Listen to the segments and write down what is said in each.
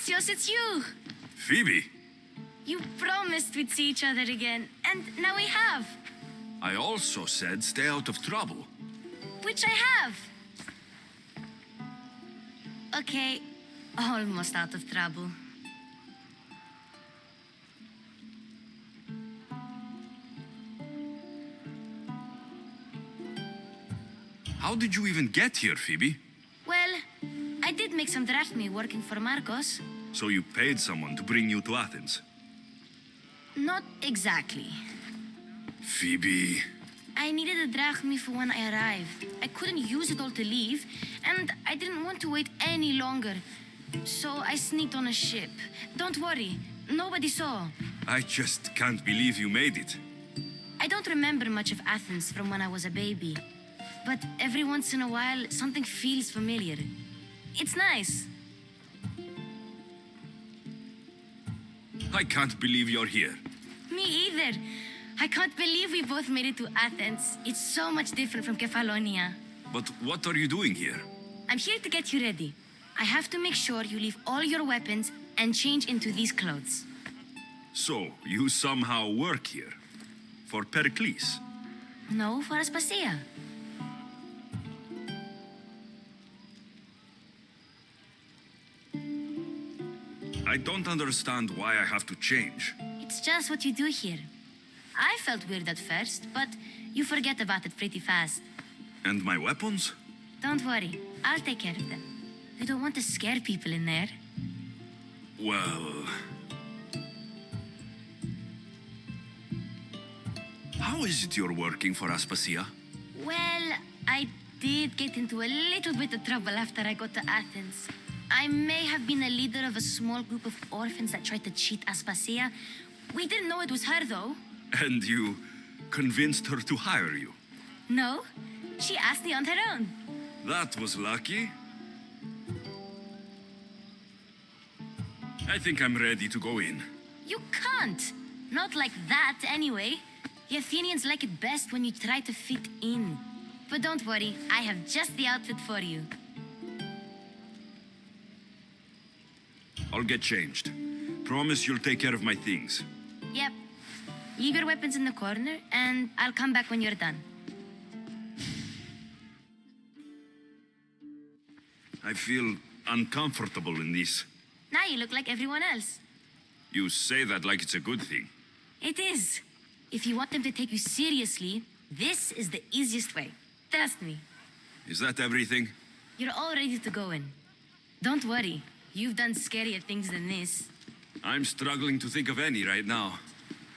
Alexios, it's you! Phoebe, You promised we'd see each other again, and now we have. I also said stay out of trouble. Which I have. Okay, almost out of trouble. How did you even get here, Phoebe? Well, I did make some drachmi working for Marcos. So you paid someone to bring you to Athens? Not exactly. Phoebe... I needed a drachmi for when I arrived. I couldn't use it all to leave, and I didn't want to wait any longer. So I sneaked on a ship. Don't worry, nobody saw. I just can't believe you made it. I don't remember much of Athens from when I was a baby. But every once in a while, something feels familiar. It's nice. I can't believe you're here. Me either. I can't believe we both made it to Athens. It's so much different from Kefalonia. But what are you doing here? I'm here to get you ready. I have to make sure you leave all your weapons and change into these clothes. So, you somehow work here? For Perikles? No, for Aspasia. I don't understand why I have to change. It's just what you do here. I felt weird at first, but you forget about it pretty fast. And my weapons? Don't worry, I'll take care of them. You don't want to scare people in there. Well... How is it you're working for Aspasia? Well, I did get into a little bit of trouble after I got to Athens. I may have been a leader of a small group of orphans that tried to cheat Aspasia. We didn't know it was her, though. And you convinced her to hire you? No, she asked me on her own. That was lucky. I think I'm ready to go in. You can't. Not like that, anyway. The Athenians like it best when you try to fit in. But don't worry, I have just the outfit for you. I'll get changed. Promise you'll take care of my things. Yep. Leave your weapons in the corner, and I'll come back when you're done. I feel uncomfortable in this. Now you look like everyone else. You say that like it's a good thing. It is. If you want them to take you seriously, this is the easiest way. Trust me. Is that everything? You're all ready to go in. Don't worry. You've done scarier things than this. I'm struggling to think of any right now.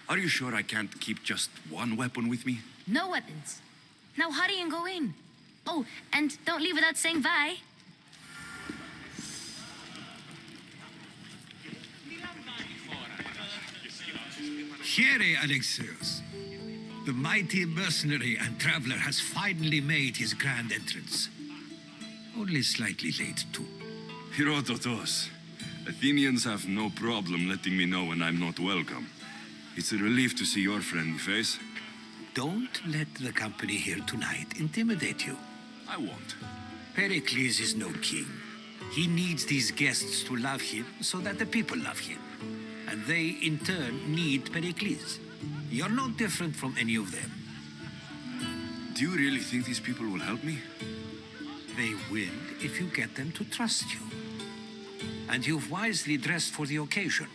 Are you sure I can't keep just one weapon with me? No weapons. Now hurry and go in. Oh, and don't leave without saying bye. Here, Alexios. The mighty mercenary and traveler has finally made his grand entrance. Only slightly late, too. Herodotus. Athenians have no problem letting me know when I'm not welcome. It's a relief to see your friendly face. Don't let the company here tonight intimidate you. I won't. Pericles is no king. He needs these guests to love him so that the people love him. And they, in turn, need Pericles. You're not different from any of them. Do you really think these people will help me? They will if you get them to trust you. And you've wisely dressed for the occasion.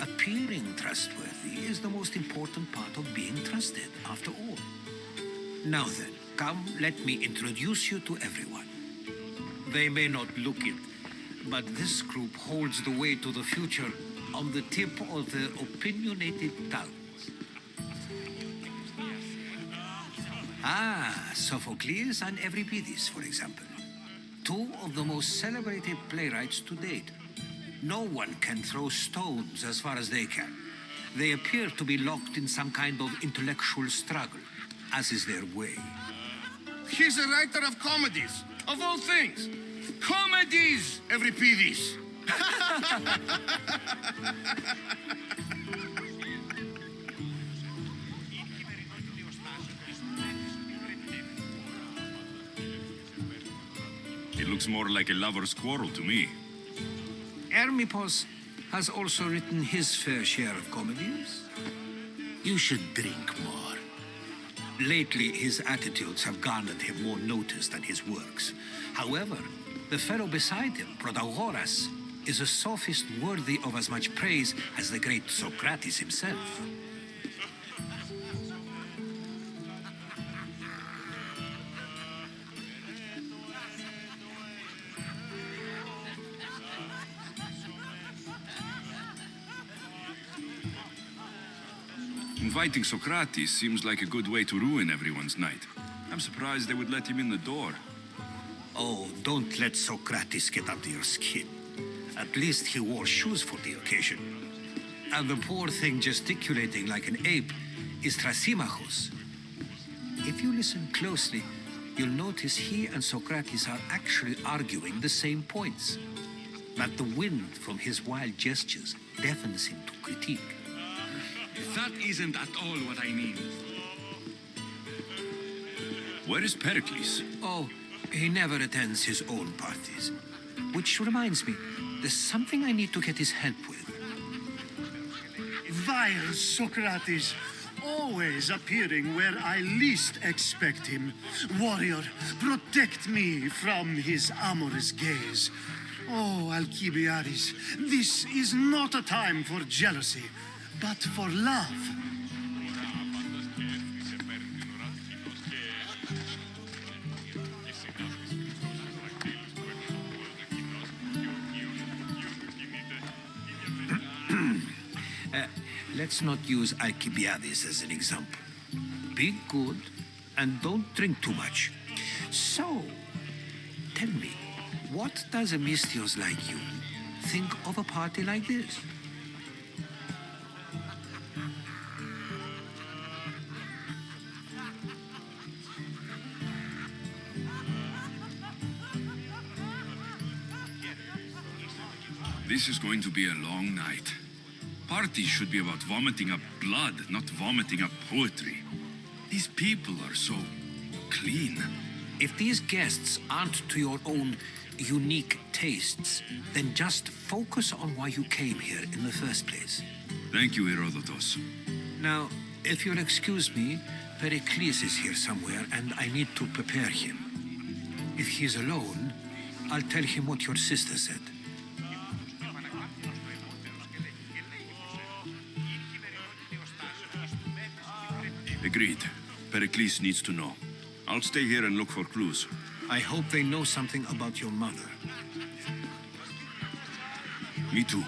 Appearing trustworthy is the most important part of being trusted, after all. Now then, come, let me introduce you to everyone. They may not look it, but this group holds the way to the future on the tip of their opinionated tongues. Sophocles and Euripides, for example. Two of the most celebrated playwrights to date. No one can throw stones as far as they can. They appear to be locked in some kind of intellectual struggle, as is their way. He's a writer of comedies, of all things. Comedies, Euripides. It looks more like a lover's quarrel to me. Hermippos has also written his fair share of comedies. You should drink more. Lately, his attitudes have garnered him more notice than his works. However, the fellow beside him, Protagoras, is a sophist worthy of as much praise as the great Socrates himself. Inviting Socrates seems like a good way to ruin everyone's night. I'm surprised they would let him in the door. Oh, don't let Socrates get under your skin. At least he wore shoes for the occasion. And the poor thing gesticulating like an ape is Thrasymachos. If you listen closely, you'll notice he and Socrates are actually arguing the same points. But the wind from his wild gestures deafens him to critique. That isn't at all what I mean. Where is Perikles? Oh, he never attends his own parties. Which reminds me, there's something I need to get his help with. Vile Socrates, always appearing where I least expect him. Warrior, protect me from his amorous gaze. Oh, Alcibiades, this is not a time for jealousy, but for love. Let's not use Alcibiades as an example. Be good and don't drink too much. So, tell me, what does a Mystios like you think of a party like this? This is going to be a long night. Parties should be about vomiting up blood, not vomiting up poetry. These people are so clean. If these guests aren't to your own unique tastes, then just focus on why you came here in the first place. Thank you, Herodotus. Now, if you'll excuse me, Perikles is here somewhere and I need to prepare him. If he's alone, I'll tell him what your sister said. Agreed. Perikles needs to know. I'll stay here and look for clues. I hope they know something about your mother. Me too.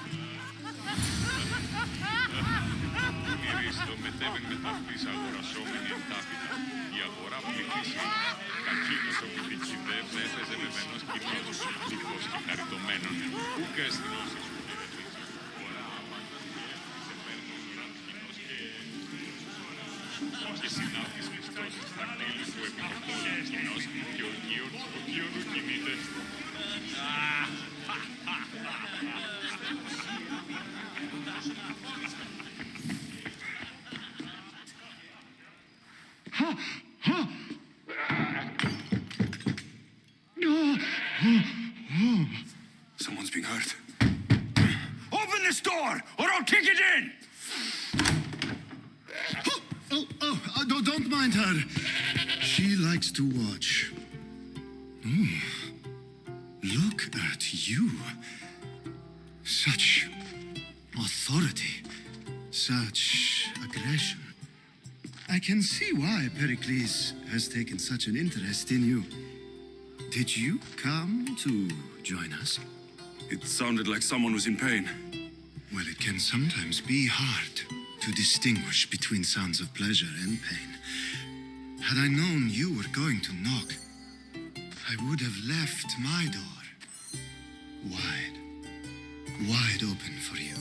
Someone's being hurt. Open this door, or I'll kick it in! Don't mind her. She likes to watch. Look at you. Such authority. Such aggression. I can see why Pericles has taken such an interest in you. Did you come to join us? It sounded like someone was in pain. Well, it can sometimes be hard to distinguish between sounds of pleasure and pain. Had I known you were going to knock, I would have left my door wide open for you.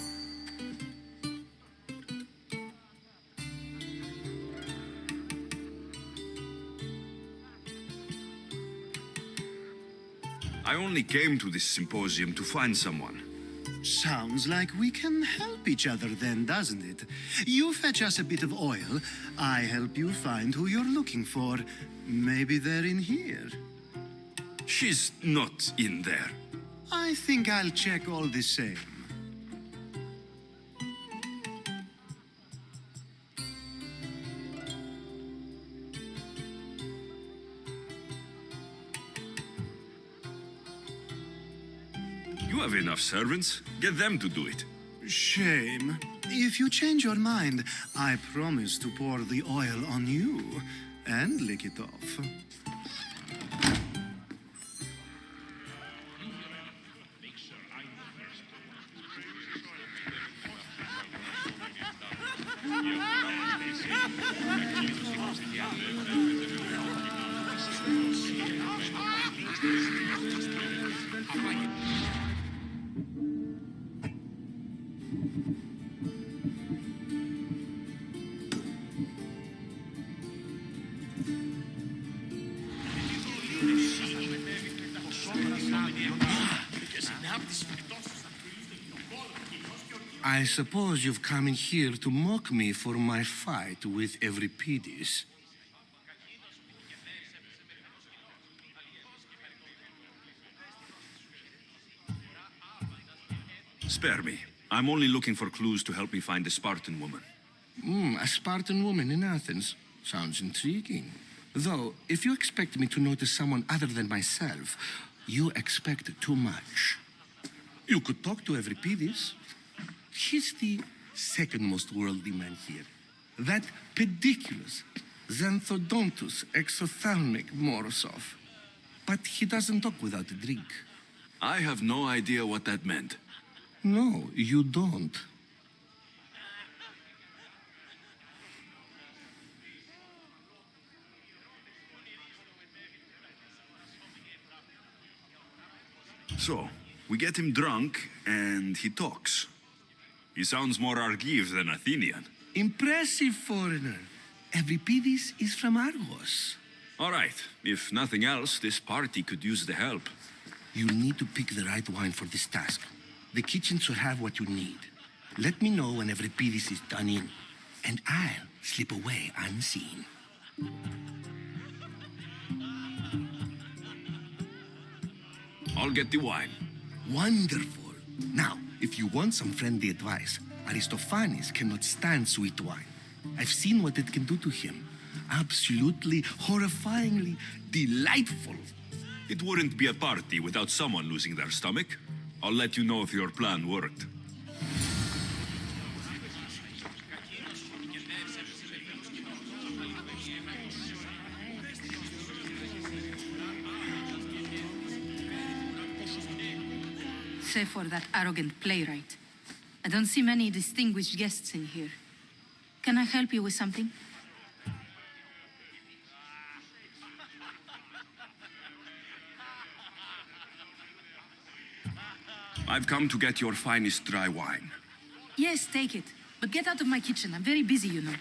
I only came to this symposium to find someone. Sounds like we can help each other then, doesn't it? You fetch us a bit of oil, I help you find who you're looking for. Maybe they're in here. She's not in there. I think I'll check all the same. You have enough servants. Get them to do it. Shame. If you change your mind, I promise to pour the oil on you and lick it off. I suppose you've come in here to mock me for my fight with Euripides. Spare me. I'm only looking for clues to help me find a Spartan woman. A Spartan woman in Athens. Sounds intriguing. Though, if you expect me to notice someone other than myself, you expect too much. You could talk to Euripides. He's the second most worldly man here. That Perikles, Xanthodontus, exophthalmic Morosov. But he doesn't talk without a drink. I have no idea what that meant. No, you don't. So, we get him drunk, and he talks. He sounds more Argive than Athenian. Impressive foreigner. Euripides is from Argos. All right, if nothing else, this party could use the help. You need to pick the right wine for this task. The kitchen should have what you need. Let me know when Euripides is done in, and I'll slip away unseen. I'll get the wine. Wonderful. Now, if you want some friendly advice, Aristophanes cannot stand sweet wine. I've seen what it can do to him. Absolutely, horrifyingly delightful. It wouldn't be a party without someone losing their stomach. I'll let you know if your plan worked. Save for that arrogant playwright. I don't see many distinguished guests in here. Can I help you with something? I've come to get your finest dry wine. Yes, take it. But get out of my kitchen. I'm very busy, you know.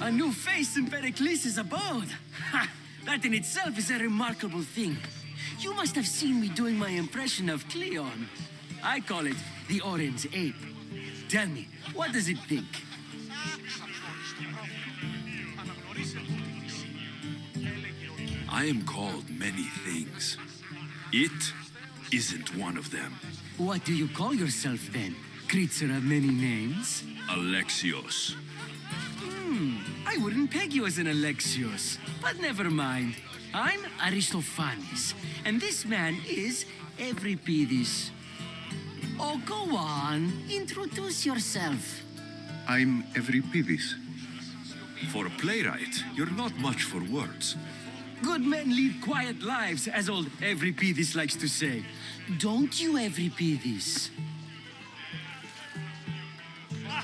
A new face in Perikles' abode. Ha! That in itself is a remarkable thing. You must have seen me doing my impression of Cleon. I call it the Orange Ape. Tell me, what does it think? I am called many things. It isn't one of them. What do you call yourself then? Creature of many names? Alexios. I wouldn't peg you as an Alexios, but never mind. I'm Aristophanes, and this man is Euripides. Oh, go on. Introduce yourself. I'm Euripides. For a playwright, you're not much for words. Good men lead quiet lives, as old Euripides likes to say. Don't you, Euripides?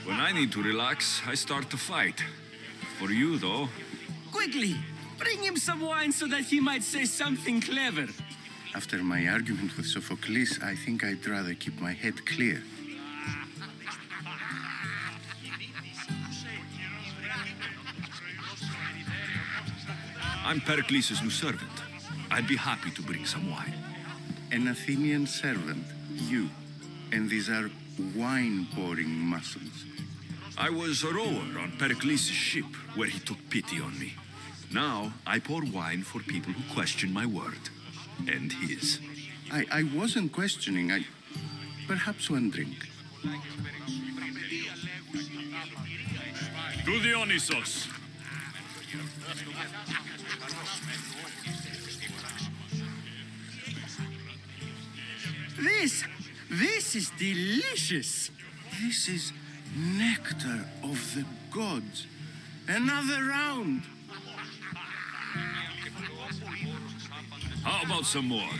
When I need to relax, I start to fight. For you, though, Quickly, bring him some wine so that he might say something clever. After my argument with Sophocles, I think I'd rather keep my head clear. I'm Perikles' new servant. I'd be happy to bring some wine. An Athenian servant, you. And these are wine-pouring muscles. I was a rower on Perikles' ship, where he took pity on me. Now, I pour wine for people who question my word. And his. I wasn't questioning. Perhaps one drink. To Dionysos. This is delicious. This is nectar of the gods. Another round. How about some more?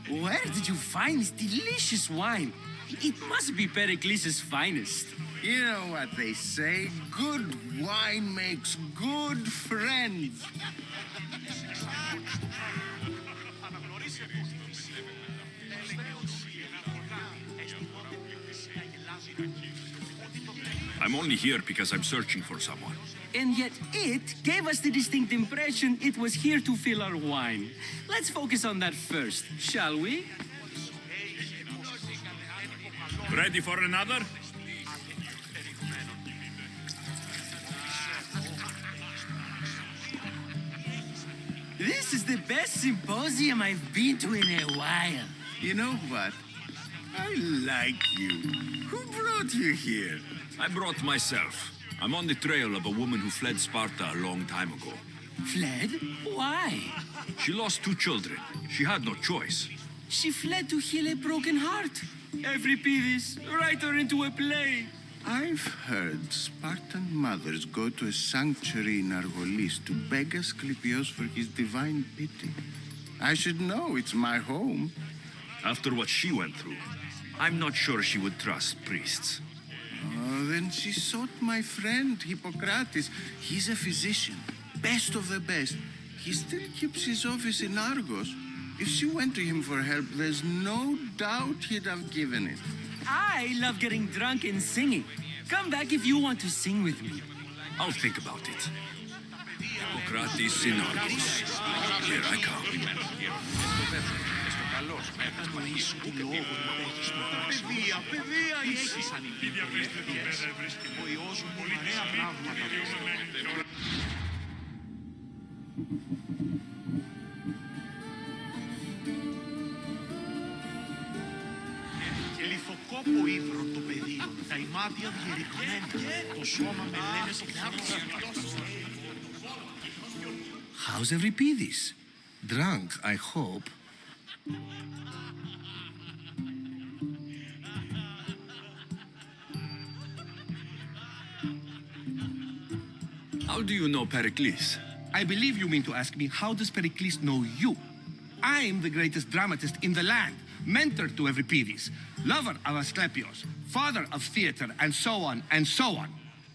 Where did you find this delicious wine? It must be Perikles' finest. You know what they say, good wine makes good friends. I'm only here because I'm searching for someone. And yet it gave us the distinct impression it was here to fill our wine. Let's focus on that first, shall we? Ready for another? This is the best symposium I've been to in a while. You know what? I like you. Who brought you here? I brought myself. I'm on the trail of a woman who fled Sparta a long time ago. Fled? Why? She lost 2 children. She had no choice. She fled to heal a broken heart. Euripides, write her into a play. I've heard Spartan mothers go to a sanctuary in Argolis to beg Asclepios for his divine pity. I should know, it's my home. After what she went through, I'm not sure she would trust priests. Oh, then she sought my friend, Hippocrates. He's a physician, best of the best. He still keeps his office in Argos. If she went to him for help, there's no doubt he'd have given it. I love getting drunk and singing. Come back if you want to sing with me. I'll think about it. Hippocrates in Argos. Here I come. Λιθοκόπο ύδρων το πεδίο, τα ημάτια διερριγμένα, το σώμα με λένες οφθαλμούς. How's Euripides? Drunk, I hope. How do you know Perikles? I believe you mean to ask me, how does Pericles know you? I'm the greatest dramatist in the land, mentor to Euripides, lover of Asclepios, father of theater, and so on, and so on.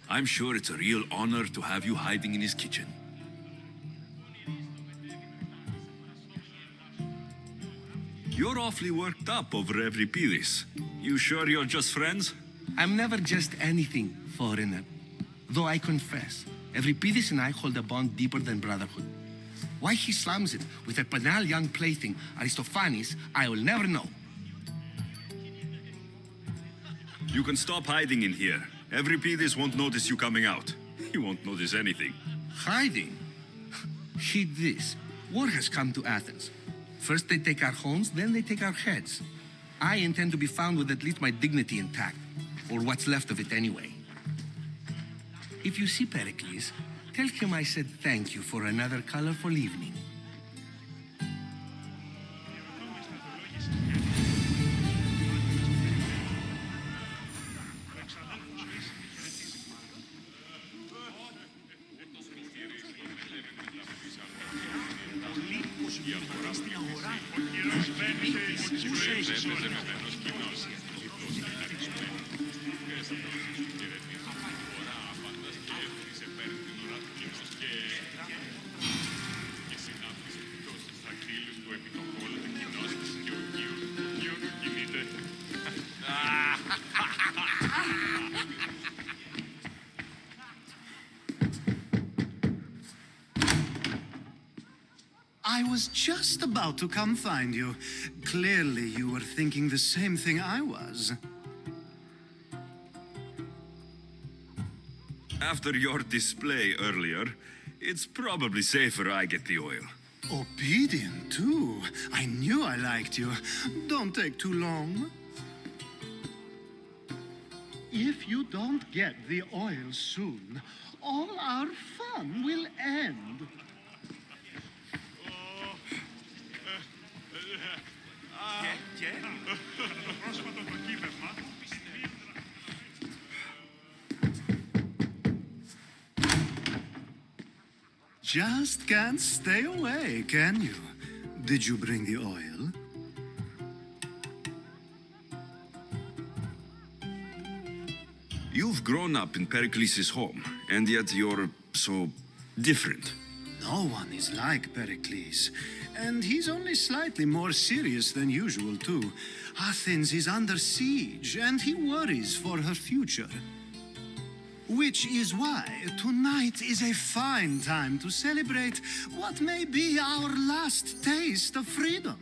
I'm sure it's a real honor to have you hiding in his kitchen. You're awfully worked up over Euripides. You sure you're just friends? I'm never just anything, foreigner. Though I confess, Euripides and I hold a bond deeper than brotherhood. Why he slams it with a banal young plaything, Aristophanes, I will never know. You can stop hiding in here. Euripides won't notice you coming out. He won't notice anything. Hiding? Heed this. War has come to Athens. First they take our homes, then they take our heads. I intend to be found with at least my dignity intact, or what's left of it anyway. If you see Pericles, tell him I said thank you for another colorful evening. I was just about to come find you. Clearly, you were thinking the same thing I was. After your display earlier, it's probably safer I get the oil. Obedient, too. I knew I liked you. Don't take too long. If you don't get the oil soon, all our fun will end. Just can't stay away, can you? Did you bring the oil? You've grown up in Perikles' home, and yet you're so different. No one is like Perikles, and he's only slightly more serious than usual, too. Athens is under siege, and he worries for her future. Which is why tonight is a fine time to celebrate what may be our last taste of freedom.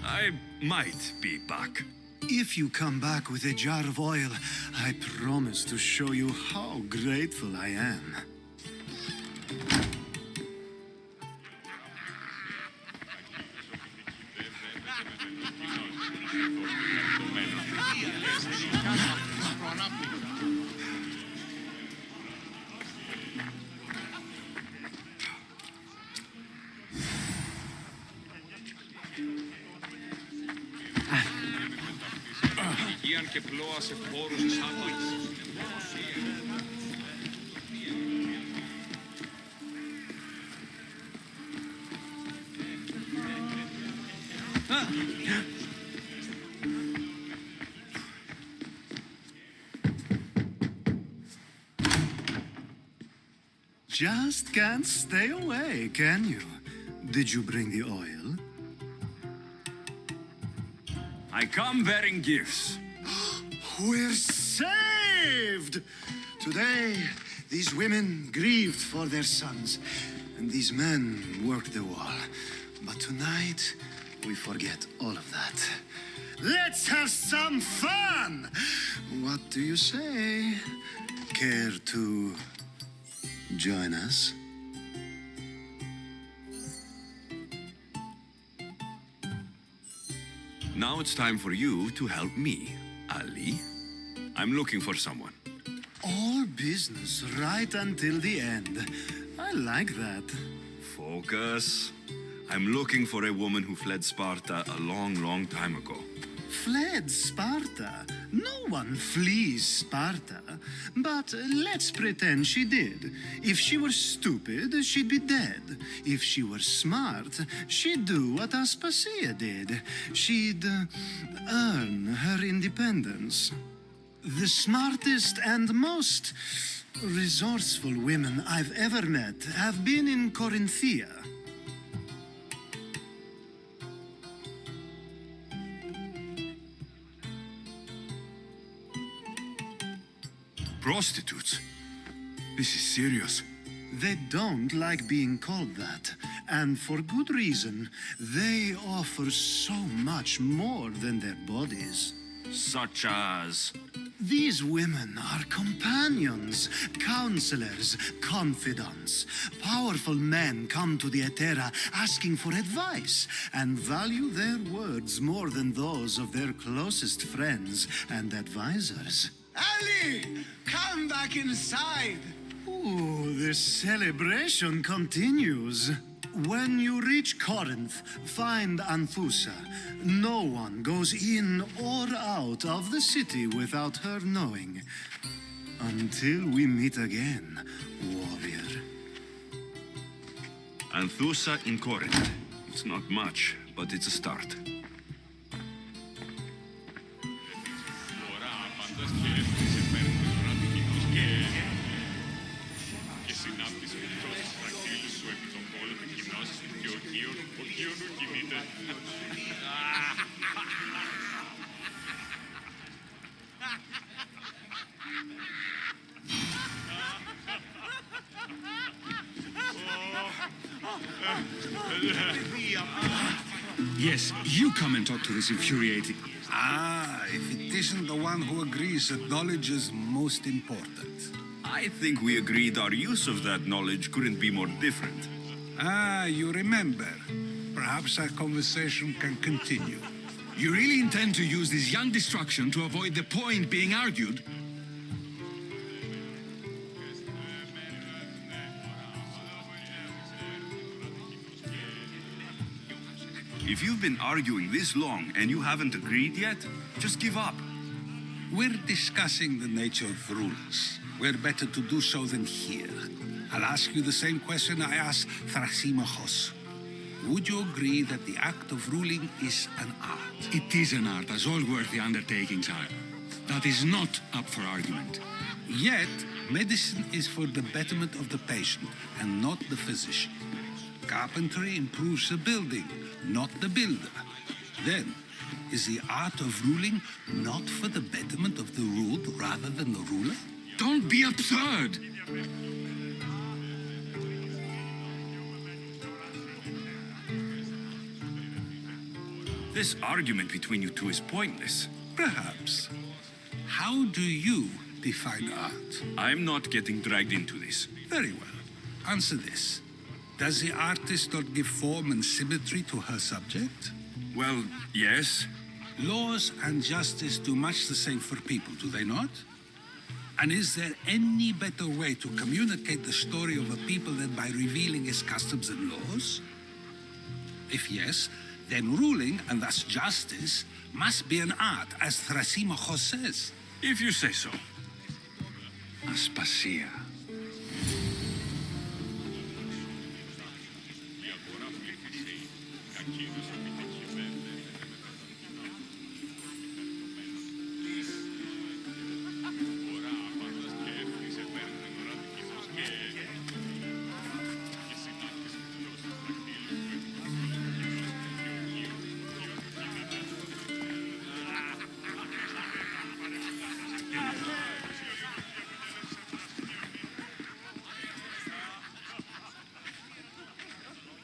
I might be back. If you come back with a jar of oil, I promise to show you how grateful I am. Και πλώα σε χώρους της Άθηνας. Just can't stay away, can you? Did you bring the oil? I come bearing gifts. We're saved! Today, these women grieved for their sons, and these men worked the wall. But tonight, we forget all of that. Let's have some fun! What do you say? Care to join us? Now it's time for you to help me, Ali. I'm looking for someone. All business right until the end. I like that. Focus. I'm looking for a woman who fled Sparta a long, long time ago. Fled Sparta? No one flees Sparta. But let's pretend she did. If she were stupid, she'd be dead. If she were smart, she'd do what Aspasia did. She'd earn her independence. The smartest and most resourceful women I've ever met have been in Corinthia. Prostitutes? This is serious. They don't like being called that, and for good reason. They offer so much more than their bodies. Such as... These women are companions, counselors, confidants. Powerful men come to the Etera asking for advice and value their words more than those of their closest friends and advisors. Ali! Come back inside! Ooh, the celebration continues. When you reach Corinth, find Anthusa. No one goes in or out of the city without her knowing. Until we meet again, warrior. Anthusa in Corinth. It's not much, but it's a start. Yes, you come and talk to this infuriating... Ah, if it isn't the one who agrees that knowledge is most important. I think we agreed our use of that knowledge couldn't be more different. Ah, you remember. Perhaps our conversation can continue. You really intend to use this young destruction to avoid the point being argued? If you've been arguing this long and you haven't agreed yet, just give up. We're discussing the nature of rules. Where better to do so than here? I'll ask you the same question I asked Thrasymachos. Would you agree that the act of ruling is an art? It is an art, as all worthy undertakings are. That is not up for argument. Yet, medicine is for the betterment of the patient and not the physician. Carpentry improves the building, not the builder. Then, is the art of ruling not for the betterment of the ruled rather than the ruler? Don't be absurd! This argument between you two is pointless. Perhaps. How do you define art? I'm not getting dragged into this. Very well. Answer this. Does the artist not give form and symmetry to her subject? Well, yes. Laws and justice do much the same for people, do they not? And is there any better way to communicate the story of a people than by revealing its customs and laws? If yes, then ruling, and thus justice, must be an art, as Thrasymachos says. If you say so. Aspasia.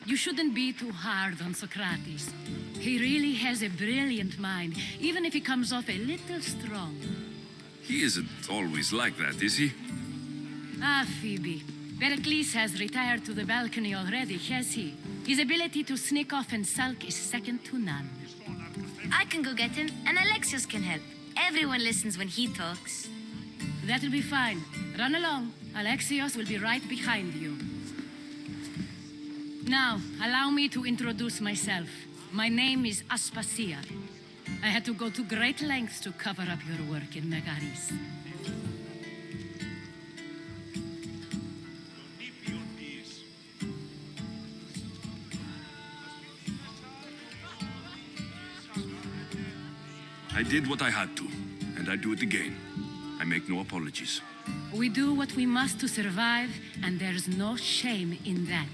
You shouldn't be too hard on Socrates. He really has a brilliant mind, even if he comes off a little strong. He isn't always like that, is he? Ah, Phoebe. Perikles has retired to the balcony already, has he? His ability to sneak off and sulk is second to none. I can go get him, and Alexios can help. Everyone listens when he talks. That'll be fine. Run along. Alexios will be right behind you. Now, allow me to introduce myself. My name is Aspasia. I had to go to great lengths to cover up your work in Megaris. I did what I had to, and I do it again. I make no apologies. We do what we must to survive, and there's no shame in that.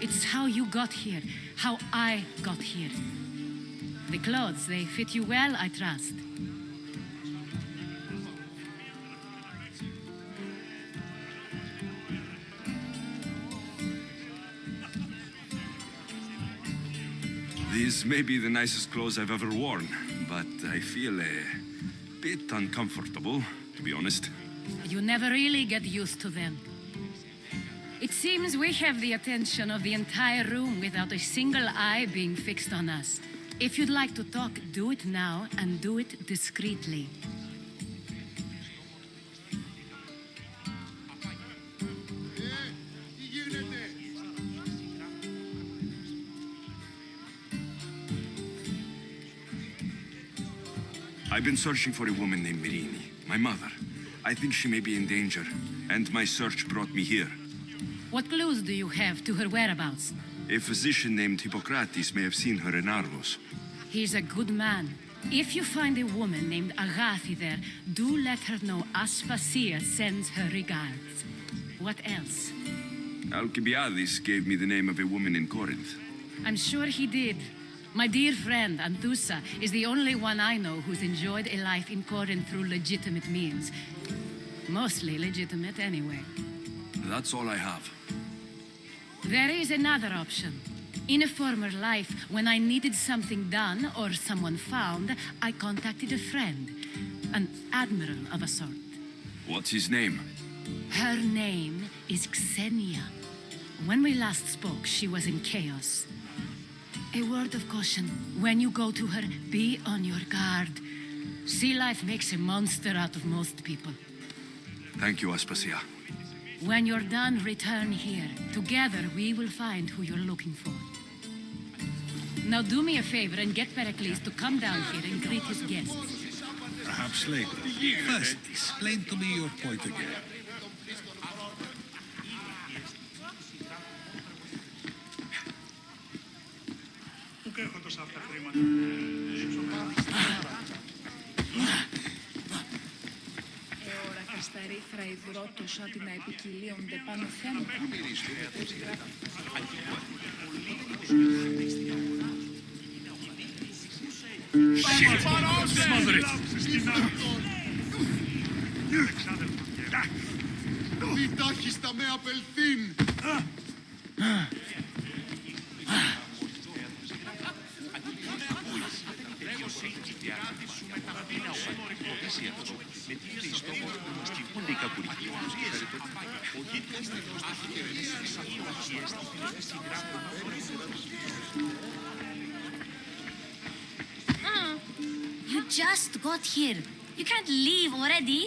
It's how you got here, how I got here. The clothes, they fit you well, I trust. These may be the nicest clothes I've ever worn, but I feel a bit uncomfortable, to be honest. You never really get used to them. It seems we have the attention of the entire room without a single eye being fixed on us. If you'd like to talk, do it now, and do it discreetly. I've been searching for a woman named Myrrine, my mother. I think she may be in danger, and my search brought me here. What clues do you have to her whereabouts? A physician named Hippocrates may have seen her in Argos. He's a good man. If you find a woman named Agathi there, do let her know Aspasia sends her regards. What else? Alcibiades gave me the name of a woman in Corinth. I'm sure he did. My dear friend, Anthusa, is the only one I know who's enjoyed a life in Corinth through legitimate means. Mostly legitimate, anyway. That's all I have. There is another option. In a former life, when I needed something done or someone found, I contacted a friend, an admiral of a sort. What's his name? Her name is Xenia. When we last spoke, she was in chaos. A word of caution. When you go to her, be on your guard. Sea life makes a monster out of most people. Thank you, Aspasia. When you're done, return here. Together, we will find who you're looking for. Now do me a favor and get Perikles to come down here and greet his guests. Perhaps later. First, explain to me your point again. Στα ερήφρα υδρότους ότι να επικυλίονται πάνω θέματα. Διτάχιστα με απελθύν! You just got here. You can't leave already.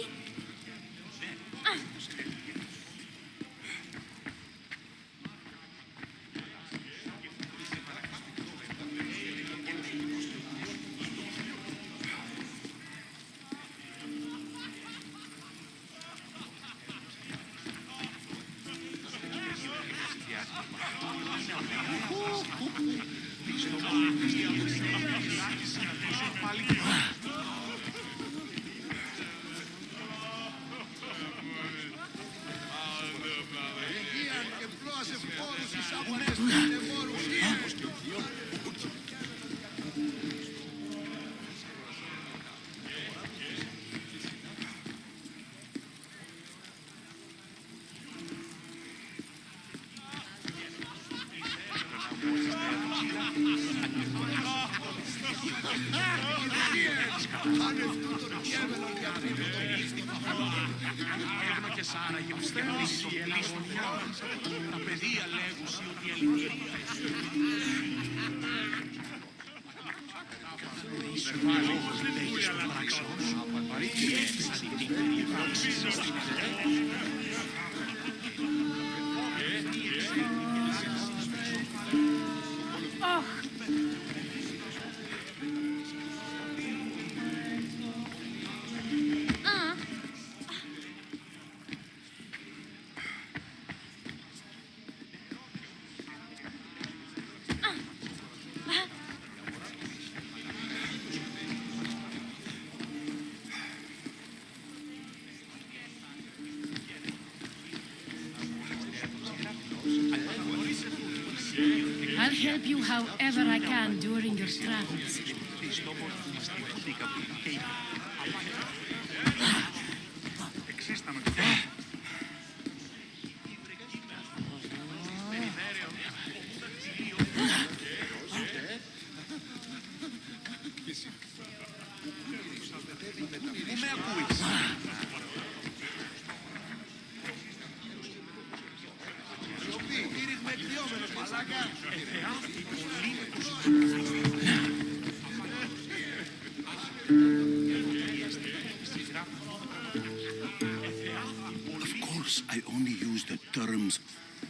I'll help you however I can during your travels. Of course, I only use the terms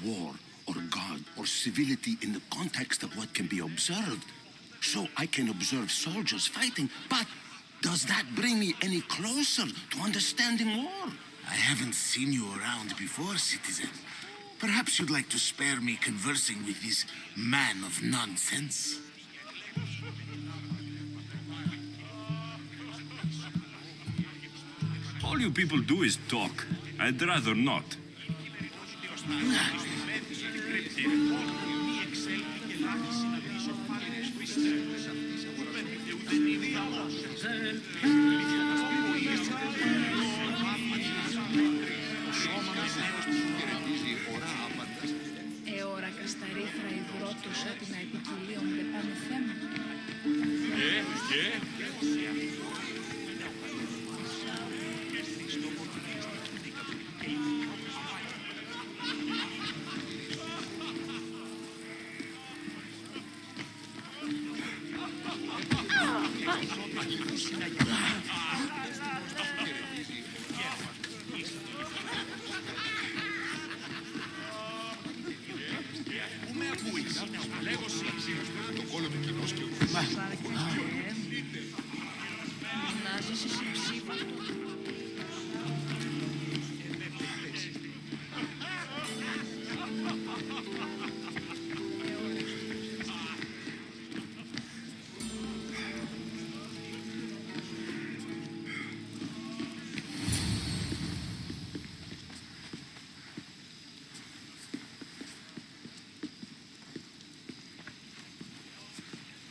war or God or civility in the context of what can be observed. So I can observe soldiers fighting, but does that bring me any closer to understanding war? I haven't seen you around before, citizen. Perhaps you'd like to spare me conversing with this man of nonsense? All you people do is talk. I'd rather not. το σώτι να επικοινωνούνται πάνω θέμα.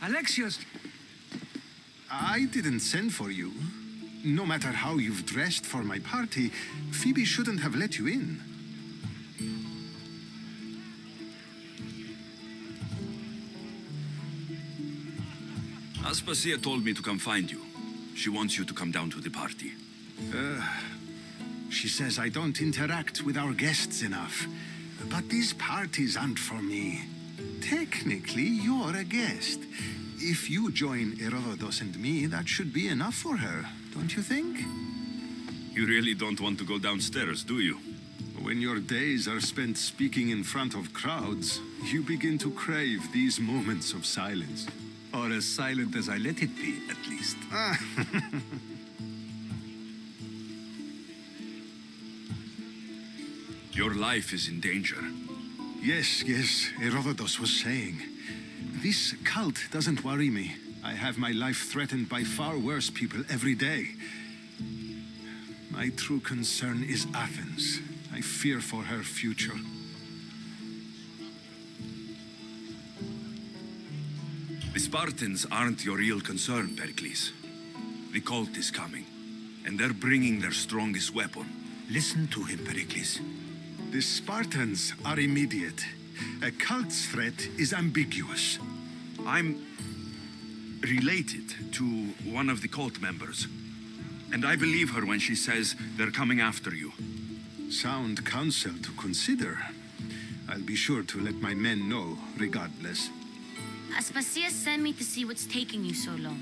Alexios! I didn't send for you. No matter how you've dressed for my party, Phoebe shouldn't have let you in. Aspasia told me to come find you. She wants you to come down to the party. She says I don't interact with our guests enough. But these parties aren't for me. Technically, you're a guest. If you join Herodotus and me, that should be enough for her, don't you think? You really don't want to go downstairs, do you? When your days are spent speaking in front of crowds, you begin to crave these moments of silence. Or as silent as I let it be, at least. Your life is in danger. Yes, Herodotus was saying. This cult doesn't worry me. I have my life threatened by far worse people every day. My true concern is Athens. I fear for her future. The Spartans aren't your real concern, Perikles. The cult is coming, and they're bringing their strongest weapon. Listen to him, Perikles. The Spartans are immediate. A cult's threat is ambiguous. I'm related to one of the cult members, and I believe her when she says they're coming after you. Sound counsel to consider. I'll be sure to let my men know, regardless. Aspasia sent me to see what's taking you so long.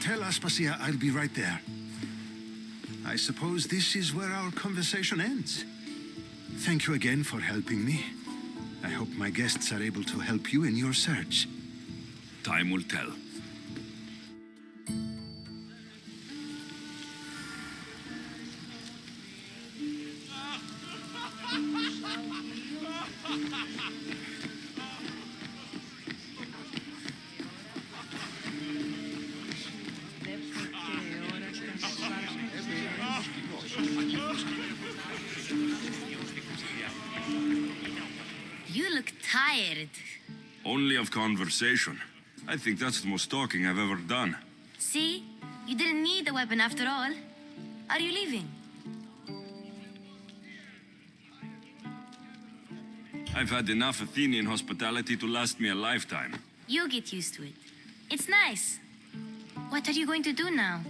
Tell Aspasia I'll be right there. I suppose this is where our conversation ends. Thank you again for helping me. I hope my guests are able to help you in your search. Time will tell. You look tired. Only of conversation. I think that's the most talking I've ever done. See? You didn't need the weapon after all. Are you leaving? I've had enough Athenian hospitality to last me a lifetime. You get used to it. It's nice. What are you going to do now?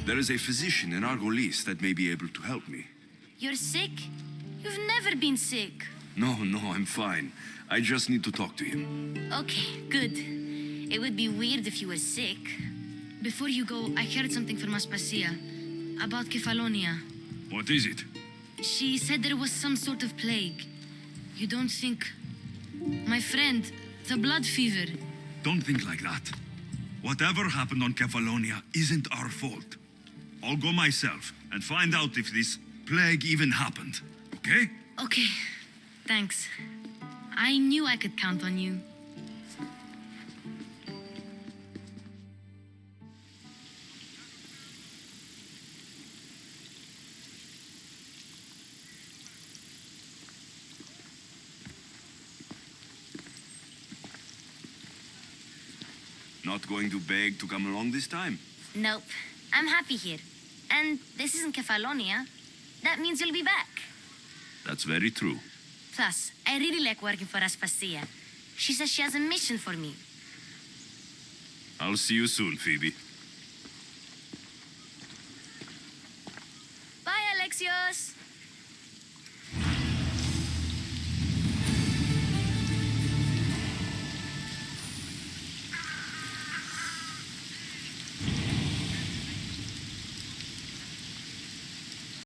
There is a physician in Argolis that may be able to help me. You're sick? You've never been sick. No, I'm fine. I just need to talk to him. Okay, good. It would be weird if you were sick. Before you go, I heard something from Aspasia about Kefalonia. What is it? She said there was some sort of plague. You don't think... My friend, the blood fever. Don't think like that. Whatever happened on Kefalonia isn't our fault. I'll go myself and find out if this plague even happened, okay? Okay, thanks. I knew I could count on you. Not going to beg to come along this time? Nope, I'm happy here. And this isn't Kefalonia. That means you'll be back. That's very true. Plus, I really like working for Aspasia. She says she has a mission for me. I'll see you soon, Phoebe. Bye, Alexios!